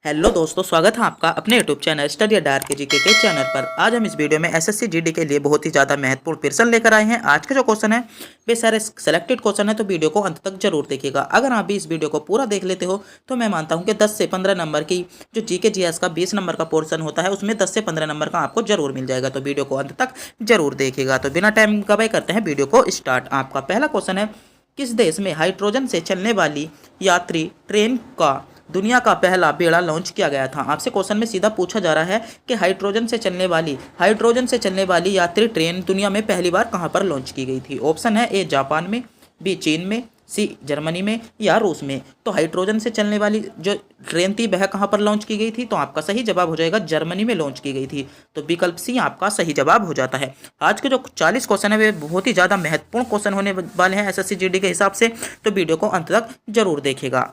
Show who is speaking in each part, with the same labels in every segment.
Speaker 1: Hello दोस्तों, स्वागत है आपका अपने यूट्यूब चैनल स्टडी अड्डा के जीके के चैनल पर। आज हम इस वीडियो में एसएससी जीडी के लिए बहुत ही ज़्यादा महत्वपूर्ण प्रश्न लेकर आए हैं। आज का जो क्वेश्चन है वे सारे सेलेक्टेड क्वेश्चन है, तो वीडियो को अंत तक जरूर देखिएगा। अगर आप भी इस वीडियो को पूरा देख लेते हो तो मैं मानता हूँ कि 10 से 15 नंबर की जो जीके जीएस का 20 नंबर का पोर्सन होता है उसमें 10 से 15 नंबर का आपको जरूर मिल जाएगा। तो वीडियो को अंत तक जरूर देखिएगा। तो बिना टाइम गवाए करते हैं वीडियो को स्टार्ट। आपका पहला क्वेश्चन है, किस देश में हाइड्रोजन से चलने वाली यात्री ट्रेन का दुनिया का पहला बेड़ा लॉन्च किया गया था? आपसे क्वेश्चन में सीधा पूछा जा रहा है कि हाइड्रोजन से चलने वाली यात्री ट्रेन दुनिया में पहली बार कहां पर लॉन्च की गई थी? ऑप्शन है ए जापान में, बी चीन में, सी जर्मनी में या रूस में। तो हाइड्रोजन से चलने वाली जो ट्रेन थी वह कहां पर लॉन्च की गई थी? तो आपका सही जवाब हो जाएगा जर्मनी में लॉन्च की गई थी। तो विकल्प सी आपका सही जवाब हो जाता है। आज के जो 40 क्वेश्चन है वे बहुत ही ज़्यादा महत्वपूर्ण क्वेश्चन होने वाले हैं एसएससी जीडी के हिसाब से, तो वीडियो को अंत तक जरूर देखिएगा।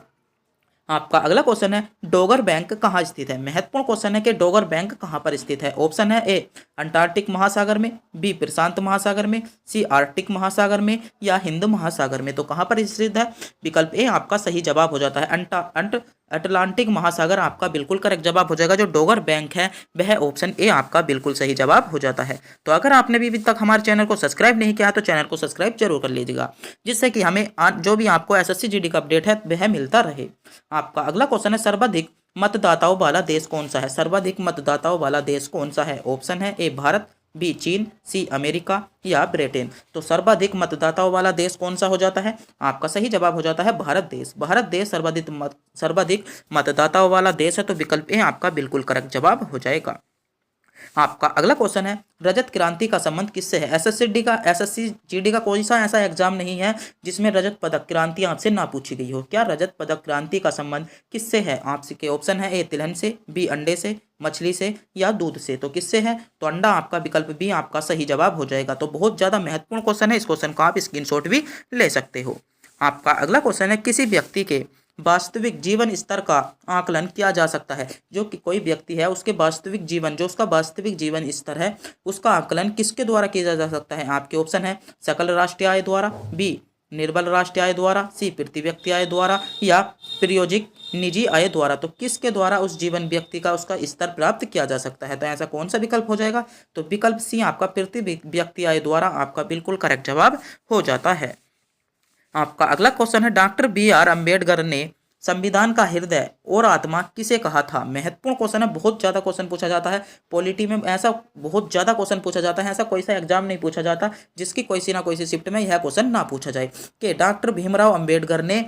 Speaker 1: आपका अगला क्वेश्चन है, डोगर बैंक कहाँ स्थित है? महत्वपूर्ण क्वेश्चन है कि डोगर बैंक कहाँ पर स्थित है। ऑप्शन है ए अंटार्कटिक महासागर में, बी प्रशांत महासागर में, सी आर्कटिक महासागर में या हिंद महासागर में। तो कहाँ पर स्थित है? विकल्प ए आपका सही जवाब हो जाता है। अटलांटिक महासागर आपका बिल्कुल करेक्ट जवाब हो जाएगा। जो डोगर बैंक है वह ऑप्शन ए आपका बिल्कुल सही जवाब हो जाता है। तो अगर आपने भी अभी तक हमारे चैनल को सब्सक्राइब नहीं किया तो चैनल को सब्सक्राइब जरूर कर लीजिएगा, जिससे कि हमें जो भी आपको एसएससी जीडी का अपडेट है वह मिलता रहे। आपका अगला क्वेश्चन है, सर्वाधिक मतदाताओं वाला देश कौन सा है? सर्वाधिक मतदाताओं वाला देश कौन सा है? ऑप्शन है ए भारत, बी चीन, सी अमेरिका या ब्रिटेन। तो सर्वाधिक मतदाताओं वाला देश कौन सा हो जाता है? आपका सही जवाब हो जाता है भारत देश। भारत देश सर्वाधिक मतदाताओं वाला देश है। तो विकल्प ए आपका बिल्कुल करेक्ट जवाब हो जाएगा। आपका अगला क्वेश्चन है, रजत क्रांति का संबंध किससे है? एसएससी जीडी का कोई सा ऐसा एग्जाम नहीं है जिसमें रजत पदक क्रांति आपसे ना पूछी गई हो। क्या रजत पदक क्रांति का संबंध किससे है? आपके ऑप्शन है ए तिलहन से, बी अंडे से, मछली से या दूध से। तो किससे है? तो अंडा आपका विकल्प बी आपका सही जवाब हो जाएगा। तो बहुत ज्यादा महत्वपूर्ण क्वेश्चन है, इस क्वेश्चन को आप स्क्रीनशॉट भी ले सकते हो। आपका अगला क्वेश्चन है, किसी व्यक्ति के वास्तविक जीवन स्तर का आकलन किया जा सकता है? जो कि कोई व्यक्ति है उसके वास्तविक जीवन उसका वास्तविक जीवन स्तर है उसका आकलन किसके द्वारा किया जा सकता है? आपके ऑप्शन है सकल राष्ट्रीय आय द्वारा, बी निर्बल राष्ट्रीय आय द्वारा, सी प्रति व्यक्ति आय द्वारा या प्रयोजिक निजी आय द्वारा। तो किसके द्वारा उस जीवन व्यक्ति का उसका स्तर प्राप्त किया जा सकता है? तो ऐसा कौन सा विकल्प हो जाएगा? तो विकल्प सी आपका प्रति व्यक्ति आय द्वारा आपका बिल्कुल करेक्ट जवाब हो जाता है। आपका अगला क्वेश्चन है, डॉक्टर बी.आर. अम्बेडकर ने संविधान का हृदय और आत्मा किसे कहा था? महत्वपूर्ण क्वेश्चन है, बहुत ज्यादा क्वेश्चन पूछा जाता है पॉलिटी में, ऐसा बहुत ज्यादा क्वेश्चन पूछा जाता है। ऐसा कोई सा एग्जाम नहीं पूछा जाता जिसकी कोई सी ना कोई सी शिफ्ट में यह क्वेश्चन ना पूछा जाए कि डॉक्टर भीमराव अंबेडकर ने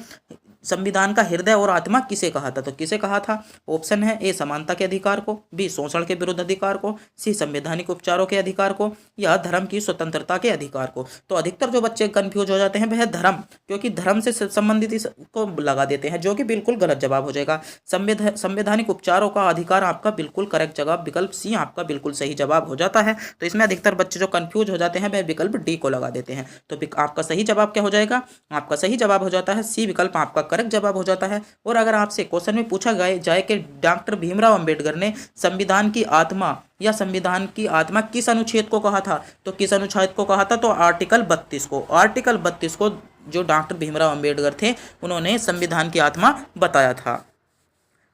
Speaker 1: संविधान का हृदय और आत्मा किसे कहा था? तो किसे कहा था? ऑप्शन है ए समानता के अधिकार को, बी शोषण के विरुद्ध अधिकार को, सी संवैधानिक उपचारों के अधिकार को या धर्म की स्वतंत्रता के अधिकार को। तो अधिकतर जो बच्चे कंफ्यूज हो जाते हैं वह धर्म, क्योंकि धर्म से संबंधित को लगा देते हैं, जो कि बिल्कुल गलत जवाब हो जाएगा। संवैधानिक उपचारों का अधिकार आपका बिल्कुल करेक्ट जवाब, विकल्प सी आपका बिल्कुल सही जवाब हो जाता है। तो इसमें अधिकतर बच्चे जो कंफ्यूज हो जाते हैं वह विकल्प डी को लगा देते हैं। तो आपका सही जवाब क्या हो जाएगा? आपका सही जवाब हो जाता है सी विकल्प आपका करेक्ट जवाब हो जाता है। और अगर आपसे क्वेश्चन में पूछा जाए कि डॉक्टर भीमराव अंबेडकर ने संविधान की आत्मा किस अनुच्छेद को कहा था? तो किस अनुच्छेद को कहा था? तो आर्टिकल 32 को। आर्टिकल 32 को जो डॉक्टर भीमराव अंबेडकर थे उन्होंने संविधान की आत्मा बताया था।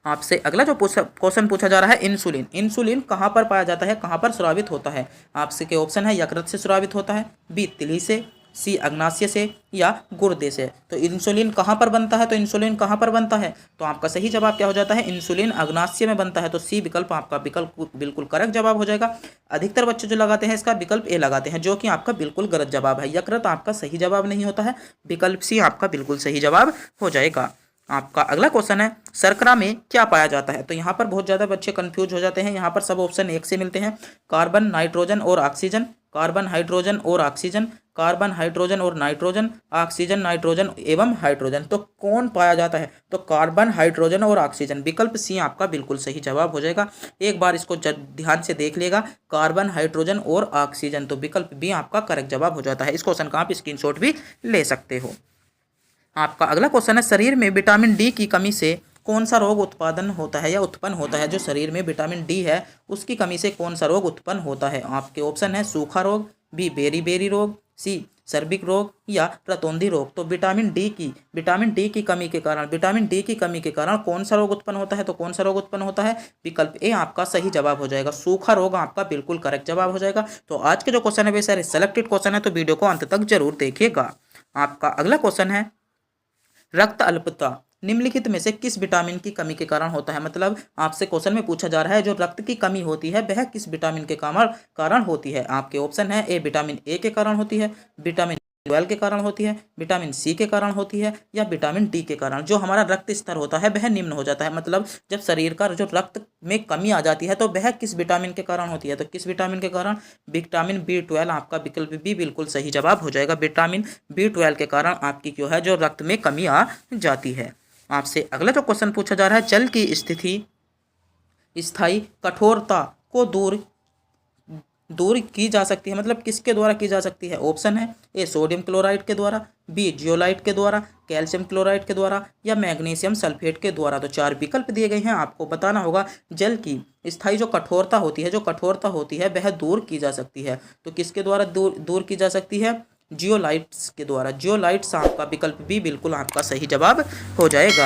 Speaker 1: आपसे अगला जो क्वेश्चन पूछा जा रहा है, इंसुलिन कहाँ पर पाया जाता है, कहाँ पर स्रावित होता है? आपसे के ऑप्शन है यकृत से स्रावित होता है, बी तिली से, सी अग्नाशय से या गुर्दे से। तो इंसुलिन कहाँ पर बनता है? तो इंसुलिन कहाँ पर बनता है? तो आपका सही जवाब क्या हो जाता है? इंसुलिन अग्नाशय में बनता है। तो सी विकल्प आपका विकल्प बिल्कुल करेक्ट जवाब हो जाएगा। अधिकतर बच्चे जो लगाते हैं इसका विकल्प ए लगाते हैं, जो कि आपका बिल्कुल गलत जवाब है। यकृत आपका सही जवाब नहीं होता है, विकल्प सी आपका बिल्कुल सही जवाब हो जाएगा। आपका अगला क्वेश्चन है, शर्करा में क्या पाया जाता है? तो यहाँ पर बहुत ज़्यादा बच्चे कंफ्यूज हो जाते हैं। यहाँ पर सब ऑप्शन एक से मिलते हैं, कार्बन, नाइट्रोजन और ऑक्सीजन, कार्बन, हाइड्रोजन और ऑक्सीजन, कार्बन, हाइड्रोजन और नाइट्रोजन, ऑक्सीजन, नाइट्रोजन एवं हाइड्रोजन। तो कौन पाया जाता है? तो कार्बन, हाइड्रोजन और ऑक्सीजन। विकल्प सी आपका बिल्कुल सही जवाब हो जाएगा। एक बार इसको ध्यान से देख लेगा, कार्बन, हाइड्रोजन और ऑक्सीजन। तो विकल्प बी आपका करेक्ट जवाब हो जाता है। इस क्वेश्चन का आप स्क्रीनशॉट भी ले सकते हो। आपका अगला क्वेश्चन है, शरीर में विटामिन डी की कमी से कौन सा रोग उत्पादन होता है या उत्पन्न होता है? जो शरीर में विटामिन डी है उसकी कमी से कौन सा रोग उत्पन्न होता है? आपके ऑप्शन है सूखा रोग, बी बेरी बेरी रोग, सी सर्विक रोग या रतौंधी रोग। तो विटामिन डी की कमी के कारण कौन सा रोग उत्पन्न होता है? तो कौन सा रोग उत्पन्न होता है? विकल्प ए आपका सही जवाब हो जाएगा, सूखा रोग आपका बिल्कुल करेक्ट जवाब हो जाएगा। तो आज के जो क्वेश्चन है वे सारे सेलेक्टेड क्वेश्चन है, तो वीडियो को अंत तक जरूर देखिएगा। आपका अगला क्वेश्चन है, रक्त अल्पता निम्नलिखित में से किस विटामिन की कमी के कारण होता है? मतलब आपसे क्वेश्चन में पूछा जा रहा है जो रक्त की कमी होती है वह किस विटामिन के कारण होती है? आपके ऑप्शन है, ए विटामिन ए के कारण होती है, विटामिन 12 के कारण होती है, विटामिन सी के कारण होती है, या विटामिन डी के कारण। जो हमारा रक्त स्तर होता है वह निम्न हो जाता है, मतलब जब शरीर का जो रक्त में कमी आ जाती है तो वह किस विटामिन के कारण होती है? तो किस विटामिन के कारण? विटामिन B12 आपका विकल्प बी बिल्कुल सही जवाब हो जाएगा। विटामिन B12 के कारण आपकी जो है जो रक्त में कमी आ जाती है। आपसे अगला जो क्वेश्चन पूछा जा रहा है, जल की स्थिति स्थायी कठोरता को दूर की जा सकती है, मतलब किसके द्वारा की जा सकती है? ऑप्शन है, ए सोडियम क्लोराइड के द्वारा, बी जियोलाइट के द्वारा, कैल्शियम क्लोराइड के द्वारा, या मैग्नीशियम सल्फेट के द्वारा। तो 4 विकल्प दिए गए हैं, आपको बताना होगा। जल की स्थायी जो कठोरता होती है वह दूर की जा सकती है, तो किसके द्वारा दूर की जा सकती है? जियोलाइट्स के द्वारा। जियोलाइट्स आपका विकल्प बी बिल्कुल आपका सही जवाब हो जाएगा।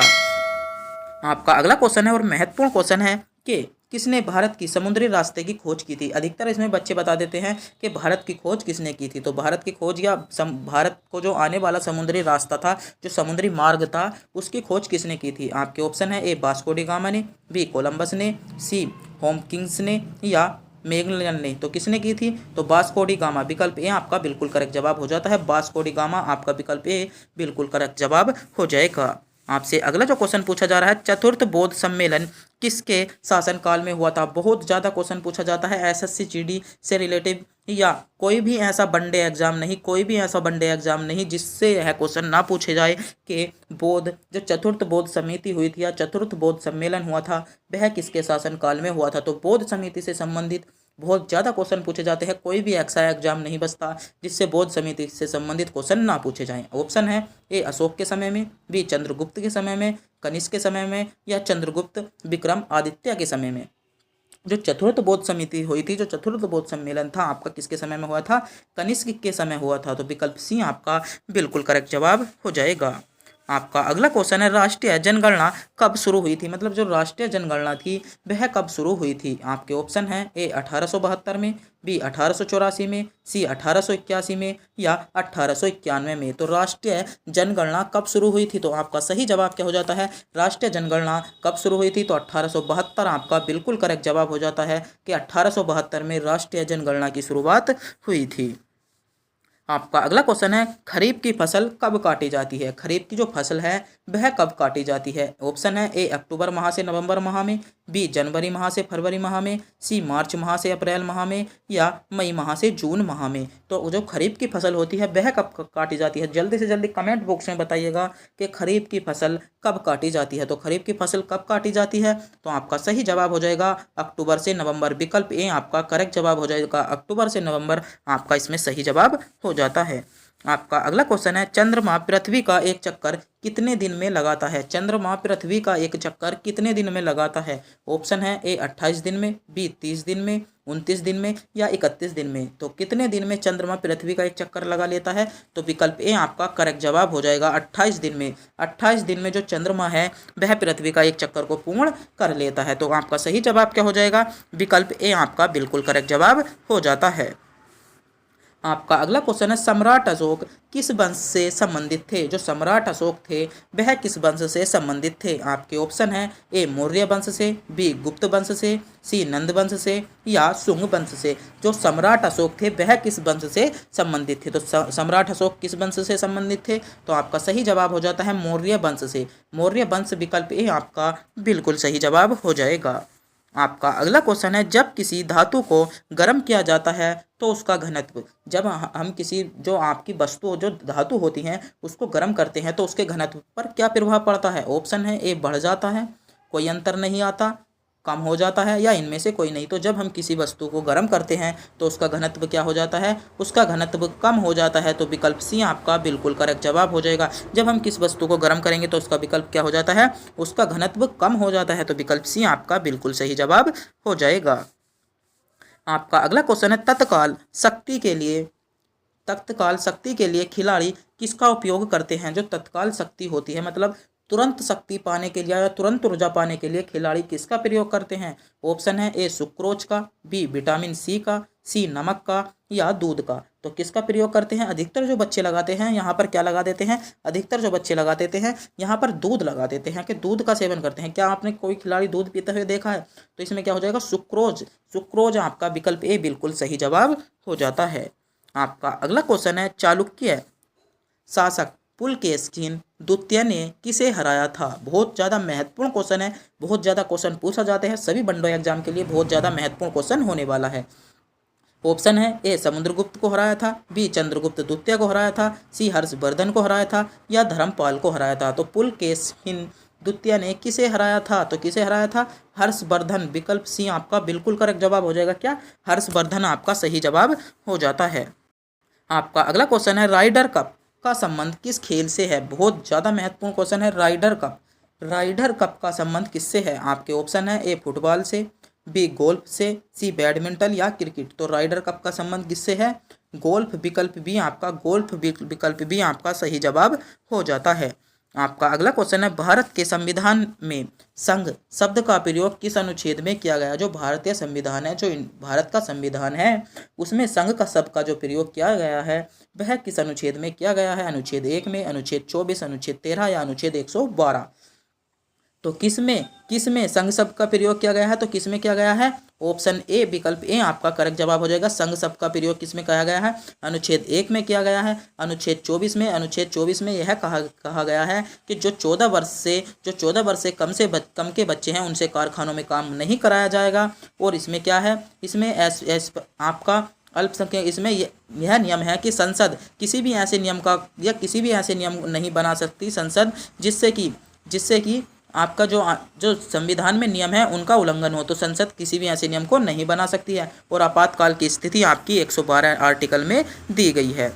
Speaker 1: आपका अगला क्वेश्चन है और महत्वपूर्ण क्वेश्चन है कि किसने भारत की समुद्री रास्ते की खोज की थी? अधिकतर इसमें बच्चे बता देते हैं कि भारत की खोज किसने की थी। तो भारत की खोज या भारत को जो आने वाला समुद्री रास्ता था, जो समुद्री मार्ग था, उसकी खोज किसने की थी? आपके ऑप्शन है, ए वास्को डी गामा ने, बी कोलंबस ने, सी होपकिंस ने, या मैगेलन ने। तो किसने की थी? तो वास्को डी गामा विकल्प ए आपका बिल्कुल करेक्ट जवाब हो जाता है। वास्को डी गामा आपका विकल्प ए बिल्कुल करेक्ट जवाब हो जाएगा। आपसे अगला जो क्वेश्चन पूछा जा रहा है, चतुर्थ बौद्ध सम्मेलन किसके शासनकाल में हुआ था? बहुत ज़्यादा क्वेश्चन पूछा जाता है एसएससी जीडी से रिलेटिव, या कोई भी ऐसा वनडे एग्जाम नहीं जिससे यह क्वेश्चन ना पूछे जाए कि जो चतुर्थ बौद्ध समिति हुई थी या चतुर्थ बौद्ध सम्मेलन हुआ था वह किसके शासनकाल में हुआ था। तो बौद्ध समिति से संबंधित बहुत ज़्यादा क्वेश्चन पूछे जाते हैं, कोई भी ऐसा एग्जाम नहीं बचता जिससे बौद्ध समिति से संबंधित क्वेश्चन ना पूछे जाएं। ऑप्शन है, ए अशोक के समय में, बी चंद्रगुप्त के समय में, कनिष्क के समय में, या चंद्रगुप्त विक्रम आदित्य के समय में। जो चतुर्थ बौद्ध समिति हुई थी, जो चतुर्थ बौद्ध सम्मेलन था आपका किसके समय में हुआ था? कनिष्क के समय हुआ था। तो विकल्प सी आपका बिल्कुल करेक्ट जवाब हो जाएगा। आपका अगला क्वेश्चन है, राष्ट्रीय जनगणना कब शुरू हुई थी? मतलब जो राष्ट्रीय जनगणना थी वह कब शुरू हुई थी? आपके ऑप्शन है, ए 1872 में, बी 1884 में, सी 1881 में, या 1891 में। तो राष्ट्रीय जनगणना कब शुरू हुई थी? तो आपका सही जवाब क्या हो जाता है? राष्ट्रीय जनगणना कब शुरू हुई थी? तो 1872 आपका बिल्कुल करेक्ट जवाब हो जाता है कि 1872 में राष्ट्रीय जनगणना की शुरुआत हुई थी। आपका अगला क्वेश्चन है, खरीफ की फसल कब काटी जाती है? खरीफ की जो फसल है वह कब काटी जाती है? ऑप्शन है, ए अक्टूबर माह से नवंबर माह में, बी जनवरी माह से फरवरी माह में, सी मार्च माह से अप्रैल माह में, या मई माह से जून माह में। तो जो खरीफ की फसल होती है वह कब काटी जाती है? जल्दी से जल्दी कमेंट बॉक्स में बताइएगा कि खरीफ की फसल कब काटी जाती है। तो खरीफ की फसल कब काटी जाती है? तो आपका सही जवाब हो जाएगा अक्टूबर से नवंबर। विकल्प ए आपका करेक्ट जवाब हो जाएगा, अक्टूबर से नवंबर आपका इसमें सही जवाब हो जाता है। आपका अगला क्वेश्चन है, चंद्रमा पृथ्वी का एक चक्कर कितने दिन में लगाता है? चंद्रमा पृथ्वी का एक चक्कर कितने दिन में लगाता है? ऑप्शन है, ए 28 दिन में, बी 30 दिन में, 29 दिन में, या 31 दिन में। तो कितने दिन में चंद्रमा पृथ्वी का एक चक्कर लगा लेता है? तो विकल्प ए आपका करेक्ट जवाब हो जाएगा 28 दिन में। 28 दिन में जो चंद्रमा है वह पृथ्वी का एक चक्कर को पूर्ण कर लेता है। तो आपका सही जवाब क्या हो जाएगा? विकल्प ए आपका बिल्कुल करेक्ट जवाब हो जाता है। आपका अगला क्वेश्चन है, सम्राट अशोक किस वंश से संबंधित थे? जो सम्राट अशोक थे वह किस वंश से संबंधित थे? आपके ऑप्शन है, ए मौर्य वंश से, बी गुप्त वंश से, सी नंद वंश से, या शुंग वंश से। जो सम्राट अशोक थे वह किस वंश से संबंधित थे? तो सम्राट अशोक किस वंश से संबंधित थे? तो आपका सही जवाब हो जाता है मौर्य वंश से। मौर्य वंश विकल्प ए आपका बिल्कुल सही जवाब हो जाएगा। आपका अगला क्वेश्चन है, जब किसी धातु को गर्म किया जाता है तो उसका घनत्व, जब हम किसी जो आपकी वस्तु जो धातु होती हैं उसको गर्म करते हैं तो उसके घनत्व पर क्या प्रभाव पड़ता है? ऑप्शन है, ए बढ़ जाता है, कोई अंतर नहीं आता, कम हो जाता है, या इनमें से कोई नहीं। तो जब हम किसी वस्तु को गर्म करते हैं तो उसका घनत्व क्या हो जाता है? उसका घनत्व कम हो जाता है। तो विकल्प सी आपका बिल्कुल करेक्ट जवाब हो जाएगा। जब हम किस वस्तु को गर्म करेंगे तो उसका विकल्प क्या हो जाता है? उसका घनत्व कम हो जाता है। तो विकल्प सी आपका बिल्कुल सही जवाब हो जाएगा। आपका अगला क्वेश्चन है, तत्काल शक्ति के लिए तत्काल शक्ति के लिए खिलाड़ी किसका उपयोग करते हैं? जो तत्काल शक्ति होती है मतलब तुरंत शक्ति पाने के लिए या तुरंत ऊर्जा पाने के लिए खिलाड़ी किसका प्रयोग करते हैं? ऑप्शन है ए सुक्रोज का, बी विटामिन सी का, सी नमक का या दूध का। तो किसका प्रयोग करते हैं? अधिकतर जो बच्चे लगाते हैं यहाँ पर क्या लगा देते हैं? अधिकतर जो बच्चे लगा देते हैं यहाँ पर दूध लगा देते हैं कि दूध का सेवन करते हैं। क्या आपने कोई खिलाड़ी दूध पीते हुए देखा है? तो इसमें क्या हो जाएगा? सुक्रोज। सुक्रोज आपका विकल्प ए बिल्कुल सही जवाब हो जाता है। आपका अगला क्वेश्चन है, चालुक्य शासक पुलकेशिन द्वितीय ने किसे हराया था? बहुत ज़्यादा महत्वपूर्ण क्वेश्चन है, बहुत ज़्यादा क्वेश्चन पूछा जाते हैं सभी वनडे एग्जाम के लिए, बहुत ज़्यादा महत्वपूर्ण क्वेश्चन होने वाला है। ऑप्शन है ए समुद्रगुप्त को हराया था, बी चंद्रगुप्त द्वितीय को हराया था, सी हर्षवर्धन को हराया था या धर्मपाल को हराया था। तो पुलकेशिन द्वितीय ने किसे हराया था? तो किसे हराया था? हर्षवर्धन। विकल्प सी आपका बिल्कुल करेक्ट जवाब हो जाएगा। क्या? हर्षवर्धन आपका सही जवाब हो जाता है। आपका अगला क्वेश्चन है, राइडर कप का संबंध किस खेल से है? बहुत ज़्यादा महत्वपूर्ण क्वेश्चन है। राइडर कप, राइडर कप का संबंध किससे है? आपके ऑप्शन है ए फुटबॉल से, बी गोल्फ से, सी बैडमिंटन या क्रिकेट। तो राइडर कप का संबंध किससे है? गोल्फ। विकल्प बी आपका गोल्फ विकल्प बी आपका सही जवाब हो जाता है। आपका अगला क्वेश्चन है, भारत के संविधान में संघ शब्द का प्रयोग किस अनुच्छेद में किया गया? जो भारतीय संविधान है, जो भारत का संविधान है, उसमें संघ का शब्द का जो प्रयोग किया गया है वह किस अनुच्छेद में किया गया है? अनुच्छेद 1 में, अनुच्छेद 24, अनुच्छेद 13 या अनुच्छेद 112। तो किसमें संघ शब्द का प्रयोग किया गया है? तो किसमें किया गया है? ऑप्शन ए विकल्प ए आपका करेक्ट जवाब हो जाएगा। संघ शब्द का प्रयोग किसमें किया गया है? अनुच्छेद 1 में किया गया है, अनुच्छेद 24 में। अनुच्छेद 24 में यह कहा गया है कि जो 14 वर्ष से कम के बच्चे हैं उनसे कारखानों में काम नहीं कराया जाएगा। और इसमें क्या है? इसमें आपका अल्पसंख्यक, इसमें यह नियम है कि संसद किसी भी ऐसे नियम नहीं बना सकती संसद जिससे कि आपका जो संविधान में नियम है उनका उल्लंघन हो। तो संसद किसी भी ऐसे नियम को नहीं बना सकती है और आपातकाल की स्थिति आपकी 112 आर्टिकल में दी गई है।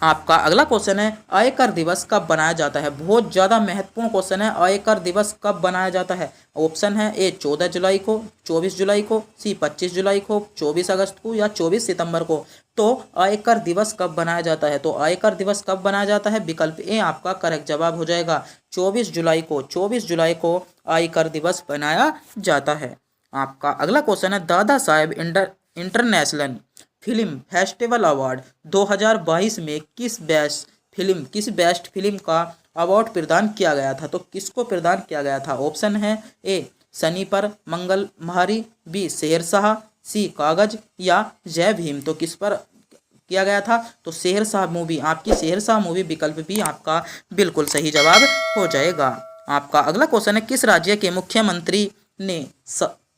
Speaker 1: आपका अगला क्वेश्चन है, आयकर दिवस कब बनाया जाता है? बहुत ज़्यादा महत्वपूर्ण क्वेश्चन है। आयकर दिवस कब बनाया जाता है? ऑप्शन है ए 14 जुलाई को, 24 जुलाई को, सी 25 जुलाई को, 24 अगस्त को या 24 सितंबर को। तो आयकर दिवस कब बनाया जाता है? तो आयकर दिवस कब बनाया जाता है? विकल्प ए आपका करेक्ट जवाब हो जाएगा। 24 जुलाई को, 24 जुलाई को आयकर दिवस बनाया जाता है। आपका अगला क्वेश्चन है, Dada Saheb international film festival award 2022 में किस बेस्ट फिल्म का अवार्ड प्रदान किया गया था? तो किसको प्रदान किया गया था? ऑप्शन है ए सनी पर मंगल महारी, बी शेरशाह, सी कागज या जय भीम। तो किस पर किया गया था? तो शेरशाह मूवी, आपकी शेरशाह मूवी विकल्प भी आपका बिल्कुल सही जवाब हो जाएगा। आपका अगला क्वेश्चन है, किस राज्य के मुख्यमंत्री ने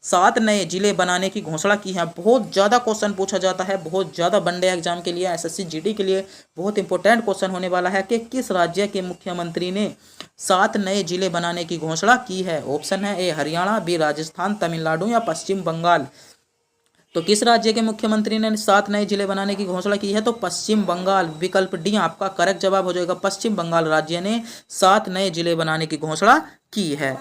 Speaker 1: 7 नए जिले बनाने की घोषणा की है? बहुत ज़्यादा क्वेश्चन पूछा जाता है, बहुत ज़्यादा वनडे एग्जाम के लिए, एसएससी जीडी के लिए बहुत इंपॉर्टेंट क्वेश्चन होने वाला है कि किस राज्य के मुख्यमंत्री ने 7 नए जिले बनाने की घोषणा की है? ऑप्शन है ए हरियाणा, बी राजस्थान, तमिलनाडु या पश्चिम बंगाल। तो किस राज्य के मुख्यमंत्री ने 7 नए जिले बनाने की घोषणा की है? तो पश्चिम बंगाल। विकल्प डी आपका करेक्ट जवाब हो जाएगा। पश्चिम बंगाल राज्य ने 7 नए जिले बनाने की घोषणा की है।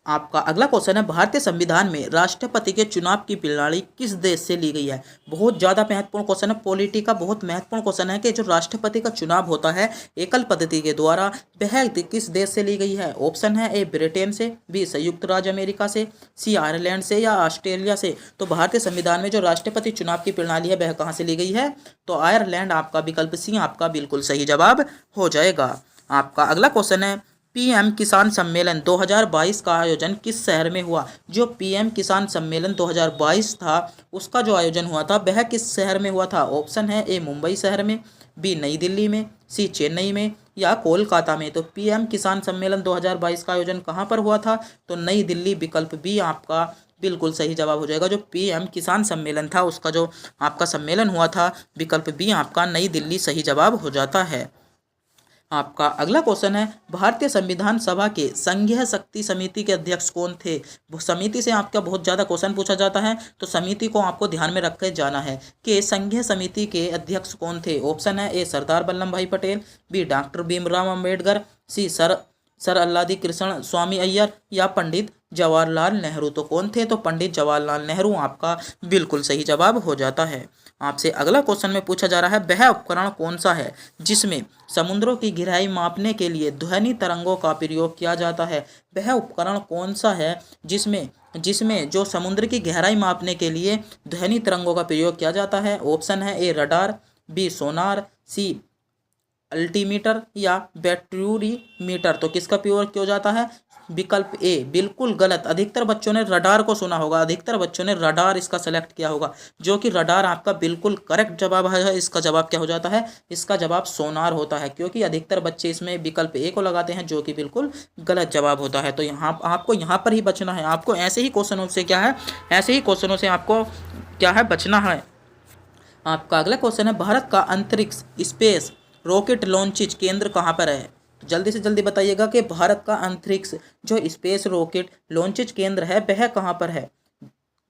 Speaker 1: आपका अगला क्वेश्चन है, भारतीय संविधान में राष्ट्रपति के चुनाव की प्रणाली किस देश से ली गई है? बहुत ज़्यादा महत्वपूर्ण क्वेश्चन है, पॉलिटी का बहुत महत्वपूर्ण क्वेश्चन है कि जो राष्ट्रपति का चुनाव होता है एकल पद्धति के द्वारा, वह किस देश से ली गई है? ऑप्शन है ए ब्रिटेन से, बी संयुक्त राज्य अमेरिका से, सी आयरलैंड से या ऑस्ट्रेलिया से। तो भारतीय संविधान में जो राष्ट्रपति चुनाव की प्रणाली है वह कहाँ से ली गई है? तो आयरलैंड। आपका विकल्प सी आपका बिल्कुल सही जवाब हो जाएगा। आपका अगला क्वेश्चन है, पीएम किसान सम्मेलन 2022 का आयोजन किस शहर में हुआ? जो पीएम किसान सम्मेलन 2022 था उसका जो आयोजन हुआ था वह किस शहर में हुआ था? ऑप्शन है ए मुंबई शहर में, बी नई दिल्ली में, सी चेन्नई में या कोलकाता में। तो पीएम किसान सम्मेलन 2022 का आयोजन कहाँ पर हुआ था? तो नई दिल्ली। विकल्प बी आपका बिल्कुल सही जवाब हो जाएगा। जो पीएम किसान सम्मेलन था उसका जो आपका सम्मेलन हुआ था, विकल्प बी आपका नई दिल्ली सही जवाब हो जाता है। आपका अगला क्वेश्चन है, भारतीय संविधान सभा के संघीय शक्ति समिति के अध्यक्ष कौन थे? समिति से आपका बहुत ज़्यादा क्वेश्चन पूछा जाता है, तो समिति को आपको ध्यान में रख कर जाना है कि संघीय समिति के अध्यक्ष कौन थे। ऑप्शन है ए सरदार वल्लभ भाई पटेल, बी डॉक्टर भीमराव अम्बेडकर, सी सर अल्लादी कृष्ण स्वामी अय्यर या पंडित जवाहरलाल नेहरू। तो कौन थे? तो पंडित जवाहरलाल नेहरू आपका बिल्कुल सही जवाब हो जाता है। आपसे अगला क्वेश्चन में पूछा जा रहा है, वह उपकरण कौन सा है जिसमें समुद्रों की गहराई मापने के लिए ध्वनि तरंगों का प्रयोग किया जाता है? वह उपकरण कौन सा है जिसमें जिसमें जो समुद्र की गहराई मापने के लिए ध्वनि तरंगों का प्रयोग किया जाता है? ऑप्शन है ए रडार, बी सोनार, सी अल्टीमीटर या बैट्यूरीमीटर। तो किसका प्रयोग किया जाता है? विकल्प ए बिल्कुल गलत। अधिकतर बच्चों ने रडार को सुना होगा, अधिकतर बच्चों ने रडार इसका सेलेक्ट किया होगा, जो कि रडार आपका बिल्कुल करेक्ट जवाब है। इसका जवाब क्या हो जाता है? इसका जवाब सोनार होता है, क्योंकि अधिकतर बच्चे इसमें विकल्प ए को लगाते हैं, जो कि बिल्कुल गलत जवाब होता है। तो यहाँ आपको यहाँ पर ही बचना है। आपको ऐसे ही क्वेश्चनों से क्या है, ऐसे ही क्वेश्चनों से आपको क्या है, बचना है। आपका अगला क्वेश्चन है, भारत का अंतरिक्ष स्पेस रॉकेट लॉन्चिंग केंद्र कहाँ पर है? तो जल्दी से जल्दी बताइएगा कि भारत का अंतरिक्ष जो स्पेस रॉकेट लॉन्चिंग केंद्र है वह कहाँ पर है?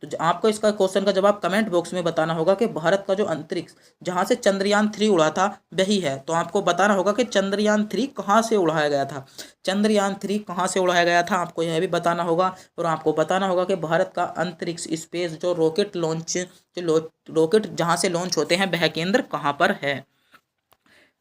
Speaker 1: तो आपको इसका क्वेश्चन का जवाब कमेंट बॉक्स में बताना होगा कि भारत का जो अंतरिक्ष जहाँ से चंद्रयान 3 उड़ा था वही है। तो आपको बताना होगा कि चंद्रयान 3 कहाँ से उड़ाया गया था, चंद्रयान 3 कहाँ से उड़ाया गया था, आपको यह भी बताना होगा। और आपको बताना होगा कि भारत का अंतरिक्ष स्पेस जो रॉकेट लॉन्च रॉकेट जहाँ से लॉन्च होते हैं वह केंद्र कहाँ पर है।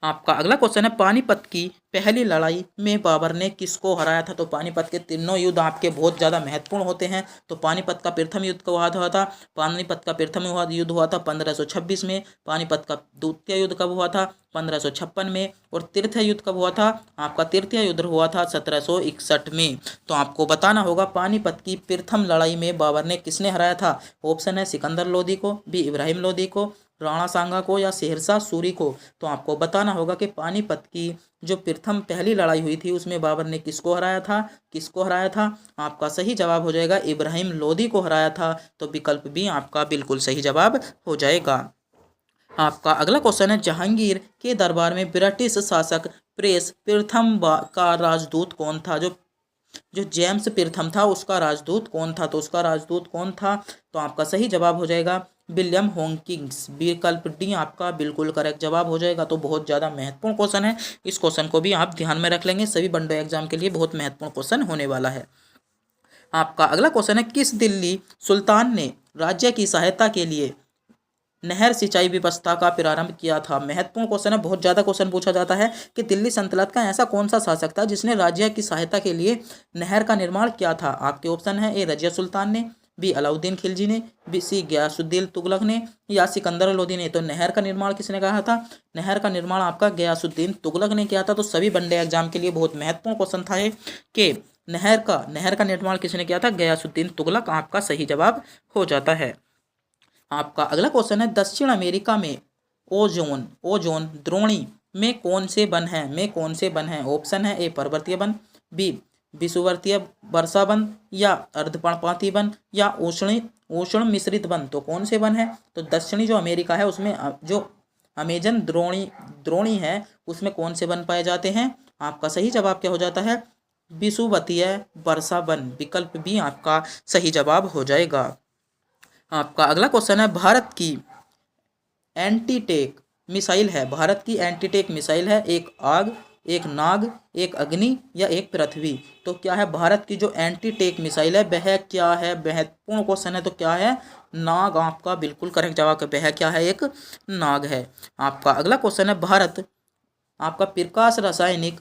Speaker 1: आपका अगला क्वेश्चन है, पानीपत की पहली लड़ाई में बाबर ने किसको हराया था? तो पानीपत के तीनों युद्ध आपके बहुत ज़्यादा महत्वपूर्ण होते हैं। तो पानीपत का प्रथम युद्ध कब हुआ था? पानीपत का प्रथम युद्ध हुआ था 1526 में। पानीपत का द्वितीय युद्ध कब हुआ था? 1556 में। और तृतीय युद्ध कब हुआ था? आपका तृतीय युद्ध हुआ था 1761 में। तो आपको बताना होगा पानीपत की प्रथम लड़ाई में बाबर ने किसने हराया था? ऑप्शन है सिकंदर लोदी को, बी इब्राहिम लोदी को, राणा सांगा को या शेरशाह सूरी को। तो आपको बताना होगा कि पानीपत की जो प्रथम पहली लड़ाई हुई थी उसमें बाबर ने किसको हराया था? किसको हराया था? आपका सही जवाब हो जाएगा इब्राहिम लोदी को हराया था। तो विकल्प बी आपका बिल्कुल सही जवाब हो जाएगा। आपका अगला क्वेश्चन है, जहांगीर के दरबार में ब्रिटिश शासक प्रेस प्रथम का राजदूत कौन था? जो जेम्स प्रथम था उसका राजदूत कौन था? तो उसका राजदूत कौन था? तो आपका सही जवाब हो जाएगा विलियम हॉकिंस। विकल्प डी आपका बिल्कुल करेक्ट जवाब हो जाएगा। तो बहुत ज़्यादा महत्वपूर्ण क्वेश्चन है, इस क्वेश्चन को भी आप ध्यान में रख लेंगे, सभी वनडे एग्जाम के लिए बहुत महत्वपूर्ण क्वेश्चन होने वाला है। आपका अगला क्वेश्चन है, किस दिल्ली सुल्तान ने राज्य की सहायता के लिए नहर सिंचाई व्यवस्था का प्रारंभ किया था? महत्वपूर्ण क्वेश्चन है, बहुत ज़्यादा क्वेश्चन पूछा जाता है कि दिल्ली सल्तनत का ऐसा कौन सा शासक था जिसने राज्य की सहायता के लिए नहर का निर्माण किया था? आपके ऑप्शन है ए रजिया सुल्तान ने, बी अलाउद्दीन खिलजी ने, बी सी गयासुद्दीन तुगलक ने या सिकंदर लोदी ने। तो नहर का निर्माण किसने कहा था? नहर का निर्माण आपका गयासुद्दीन तुगलक ने किया था। तो सभी वनडे एग्जाम के लिए बहुत महत्वपूर्ण क्वेश्चन था कि नहर का निर्माण किसने किया था? गयासुद्दीन तुगलक आपका सही जवाब हो जाता है। आपका अगला क्वेश्चन है, दक्षिण अमेरिका में ओजोन द्रोणी में कौन से वन है? ऑप्शन है ए पर्वतीय वन, बी विषुवतीय वर्षा वन या अर्धपर्णपाती वन या उष्ण मिश्रित वन। तो कौन से वन है? तो दक्षिणी जो अमेरिका है उसमें जो अमेजन द्रोणी है उसमें कौन से वन पाए जाते हैं? आपका सही जवाब क्या हो जाता है? विषुवतीय वर्षा वन। विकल्प बी आपका सही जवाब हो जाएगा। आपका अगला क्वेश्चन है, भारत की एंटीटेक मिसाइल है, एक आग, एक नाग, एक अग्नि या एक पृथ्वी। तो क्या है भारत की जो एंटीटेक मिसाइल है वह क्या है? महत्वपूर्ण क्वेश्चन है। तो क्या है? नाग आपका बिल्कुल करेक्ट जवाब है। वह क्या है? एक नाग है। आपका अगला क्वेश्चन है, भारत आपका प्रकाश रासायनिक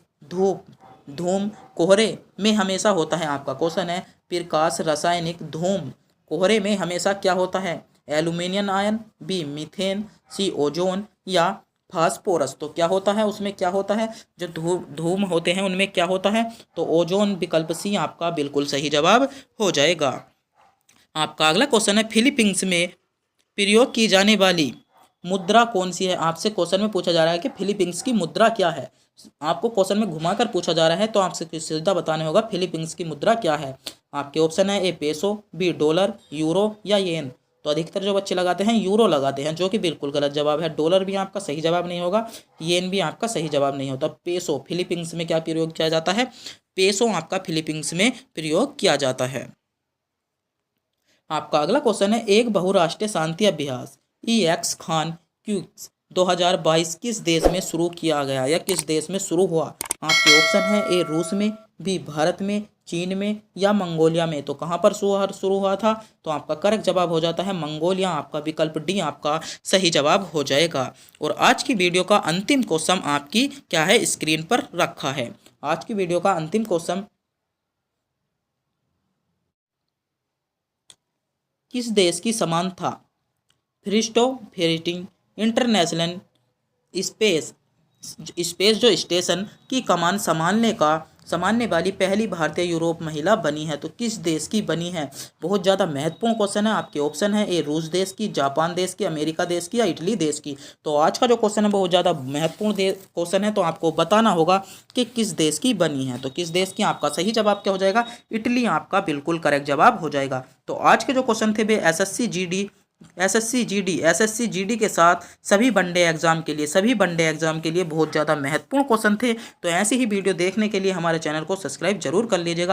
Speaker 1: धूम कोहरे में हमेशा होता है। आपका क्वेश्चन है, प्रकाश रासायनिक धूम कोहरे में हमेशा क्या होता है? Aluminium ion, B methane, C ozone या फास्फोरस। तो क्या होता है उसमें? क्या होता है? जो धूम होते हैं उनमें क्या होता है? तो ओजोन। विकल्प सी आपका बिल्कुल सही जवाब हो जाएगा। आपका अगला क्वेश्चन है, फिलीपींस में प्रयोग की जाने वाली मुद्रा कौन सी है? आपसे क्वेश्चन में पूछा जा रहा है कि फिलीपींस की मुद्रा क्या है। आपको क्वेश्चन में घुमाकर पूछा जा रहा है तो आपसे सीधा बताने होगा फिलीपींस की मुद्रा क्या है। आपके ऑप्शन है ए पेसो, बी डॉलर, यूरो या येन। तो अधिकतर जो बच्चे लगाते हैं यूरो लगाते हैं, जो कि बिल्कुल गलत जवाब है। डॉलर भी आपका सही जवाब नहीं होगा, येन भी आपका सही जवाब नहीं होता। पेसो फिलीपींस में क्या प्रयोग किया जाता है? पेसो आपका फिलीपींस में प्रयोग किया जाता है। आपका अगला क्वेश्चन है, एक बहुराष्ट्रीय शांति अभ्यास EX खान क्यूक्स 2022 किस देश में शुरू किया गया या किस देश में शुरू हुआ? आपके ऑप्शन है ए रूस में, बी भारत में, चीन में या मंगोलिया में? तो कहाँ पर शुरू हुआ था? तो आपका करेक्ट जवाब हो जाता है मंगोलिया। आपका विकल्प डी आपका सही जवाब हो जाएगा। और आज की वीडियो का अंतिम क्वेश्चन आपकी क्या है, स्क्रीन पर रखा है। आज की वीडियो का अंतिम क्वेश्चन, किस देश की समान था क्रिस्टोफेरिटिंग इंटरनेशनल स्पेस स्पेस जो स्टेशन की कमान संभालने वाली पहली भारतीय यूरोप महिला बनी है? तो किस देश की बनी है? बहुत ज़्यादा महत्वपूर्ण क्वेश्चन है। आपके ऑप्शन है ए रूस देश की, जापान देश की, अमेरिका देश की या इटली देश की। तो आज का जो क्वेश्चन है बहुत ज़्यादा महत्वपूर्ण क्वेश्चन है। तो आपको बताना होगा कि किस देश की बनी है। तो किस देश की? आपका सही जवाब क्या हो जाएगा? इटली आपका बिल्कुल करेक्ट जवाब हो जाएगा। तो आज के जो क्वेश्चन थे वे एसएससी जीडी के साथ सभी वनडे एग्जाम के लिए बहुत ज़्यादा महत्वपूर्ण क्वेश्चन थे। तो ऐसी ही वीडियो देखने के लिए हमारे चैनल को सब्सक्राइब जरूर कर लीजिएगा।